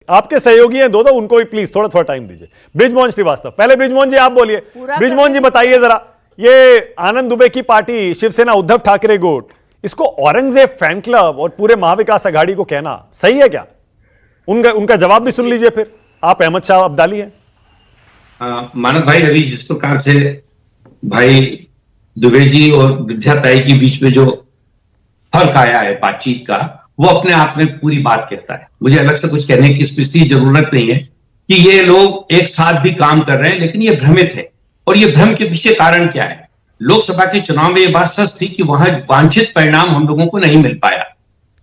आपके सहयोगी हैं दो, उनको भी प्लीज थोड़ा थोड़ा टाइम दीजिए। बृजमोहन श्रीवास्तव, पहले बृजमोहन जी आप बोलिए। बृजमोहन जी बताइए जरा, ये आनंद दुबे की पार्टी शिवसेना उद्धव ठाकरे गुट, इसको औरंगजेब फैन क्लब और पूरे महाविकास आघाड़ी को कहना सही है क्या? उनका जवाब भी सुन लीजिए फिर। आप अहमद शाह अब्दाली हैं। मानक भाई, अभी जिस प्रकार से भाई दुबे जी और विद्या ताई के बीच में जो फर्क आया है बातचीत का, वो अपने आप में पूरी बात कहता है। मुझे अलग से कुछ कहने की स्पेशली जरूरत नहीं है कि ये लोग एक साथ भी काम कर रहे हैं, लेकिन ये भ्रमित है। और ये भ्रम के पीछे कारण क्या है? लोकसभा के चुनाव में ये बात सच थी कि वहां वांछित परिणाम हम लोगों को नहीं मिल पाया,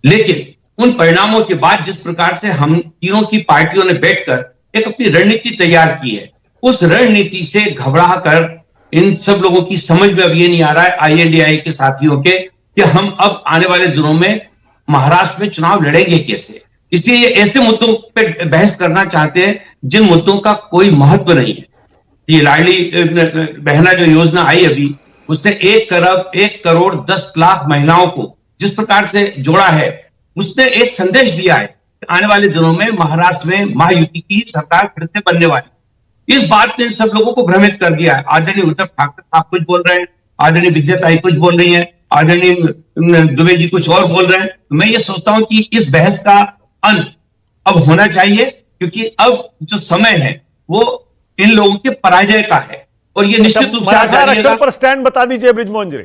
लेकिन उन परिणामों के बाद जिस प्रकार से हम तीनों की पार्टियों ने बैठकर एक अपनी रणनीति तैयार की है, उस रणनीति से घबरा कर इन सब लोगों की समझ में अब ये नहीं आ रहा है, INDI के साथियों के, कि हम अब आने वाले दिनों में महाराष्ट्र में चुनाव लड़ेंगे कैसे। इसलिए ये ऐसे मुद्दों पे बहस करना चाहते हैं जिन मुद्दों का कोई महत्व नहीं है। ये लाडली बहना जो योजना आई अभी, उसने 1 करोड़ 10 लाख महिलाओं को जिस प्रकार से जोड़ा है, उसने एक संदेश दिया है कि आने वाले दिनों में महाराष्ट्र में महायुति की सरकार फिर से बनने वाली। इस बात ने सब लोगों को भ्रमित कर दिया है। आदरणीय उद्धव ठाकरे साहब कुछ बोल रहे हैं, आदरणीय विद्या ताई कुछ बोल रही है, आदरणीय दुबे जी कुछ और बोल रहे हैं। तो मैं ये सोचता हूं कि इस बहस का अंत अब होना चाहिए, क्योंकि अब जो समय है वो इन लोगों के पराजय का है। और ये निश्चित रूप से मराठा आरक्षण पर स्टैंड बता दीजिए बृजमोहन जी।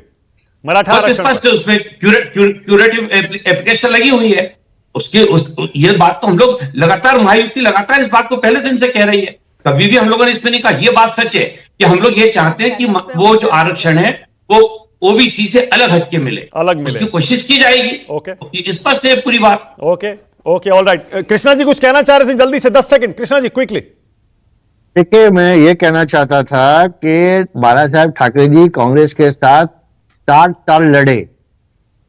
मराठा आरक्षण स्पष्ट उसमें क्यूरेटिव एप्लीकेशन लगी हुई है। ये बात तो हम लोग लगातार, महायुति लगातार इस बात को पहले दिन से कह रही है, कभी भी हम लोगों ने इसमें नहीं कहा। ये बात सच है कि हम लोग ये चाहते हैं कि वो जो आरक्षण है वो ओबीसी से अलग हटके मिले, उसकी कोशिश की जाएगी। ओके, स्पष्ट है पूरी बात। Okay okay, all right. Krishna ji कुछ कहना चाह रहे थे, जल्दी से 10 सेकंड कृष्णा जी, क्विकली। देखिए, मैं ये कहना चाहता था कि बाला साहब ठाकरे जी कांग्रेस के साथ 60 साल लड़े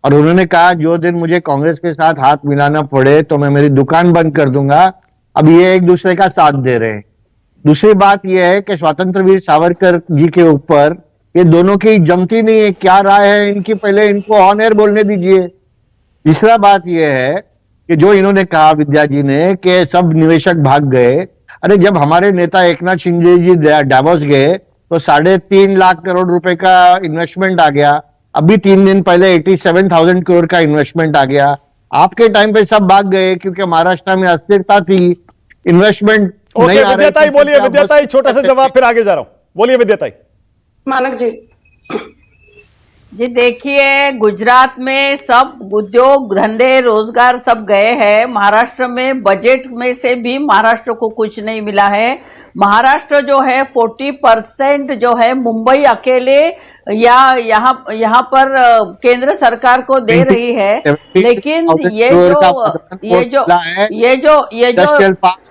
और उन्होंने कहा जो दिन मुझे कांग्रेस के साथ हाथ मिलाना पड़े तो मैं मेरी दुकान बंद कर दूंगा। अब ये एक दूसरे का साथ दे रहे हैं। दूसरी बात यह है कि स्वतंत्र वीर सावरकर जी के ऊपर ये दोनों की जमती नहीं है। क्या राय है इनकी, पहले इनको ऑन एयर बोलने दीजिए। तीसरा बात यह है कि जो इन्होंने कहा विद्या जी ने कि सब निवेशक भाग गए, अरे जब हमारे नेता एकनाथ शिंदे जी डावोस गए तो 3.5 लाख करोड़ रुपए का इन्वेस्टमेंट आ गया। अभी 3 दिन पहले 87,000 करोड़ का इन्वेस्टमेंट आ गया। आपके टाइम पे सब भाग गए क्योंकि महाराष्ट्र में अस्थिरता थी, इन्वेस्टमेंट नहीं आ रहा। विद्याताई बोलिए, विद्याताई छोटा सा जवाब, फिर आगे जा रहा हूं। बोलिए विद्याताई। मानक जी देखिए, गुजरात में सब उद्योग धंधे रोजगार सब गए हैं। महाराष्ट्र में बजट में से भी महाराष्ट्र को कुछ नहीं मिला है। महाराष्ट्र जो है 40% जो है मुंबई अकेले या यहाँ पर केंद्र सरकार को दे रही है। लेकिन ये जो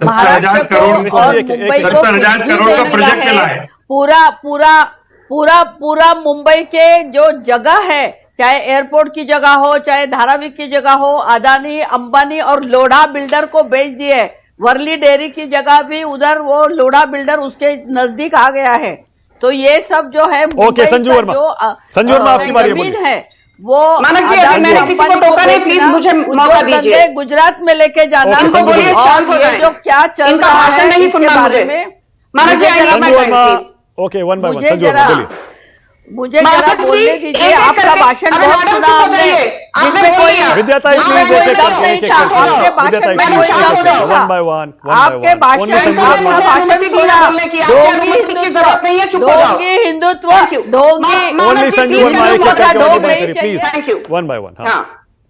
महाराष्ट्र को और मुंबई को पूरा मुंबई के जो जगह है, चाहे एयरपोर्ट की जगह हो, चाहे धारावी की जगह हो, अदानी अंबानी और लोढ़ा बिल्डर को बेच दिए। वर्ली डेयरी की जगह भी उधर वो लोढ़ा बिल्डर उसके नजदीक आ गया है। तो ये सब जो है ओके, संजू वर्मा आपकी बारी है वो मानक जी, मैंने किसी को टोका नहीं, प्लीज मुझे मौका दीजिए। गुजरात में लेके जाना, जो क्या चल रहा है नहीं सुनना मुझे। Manak ji okay, one by one Sanju Verma बोलिए। मुझे जरा बोलने दीजिए। आपका भाषण बहुत सुना हमने, जिसमें कोई विद्याताई प्लीज आपके भाषण ढोंगी हिंदुत्व ढोंगी only Sanju Verma, please one by one.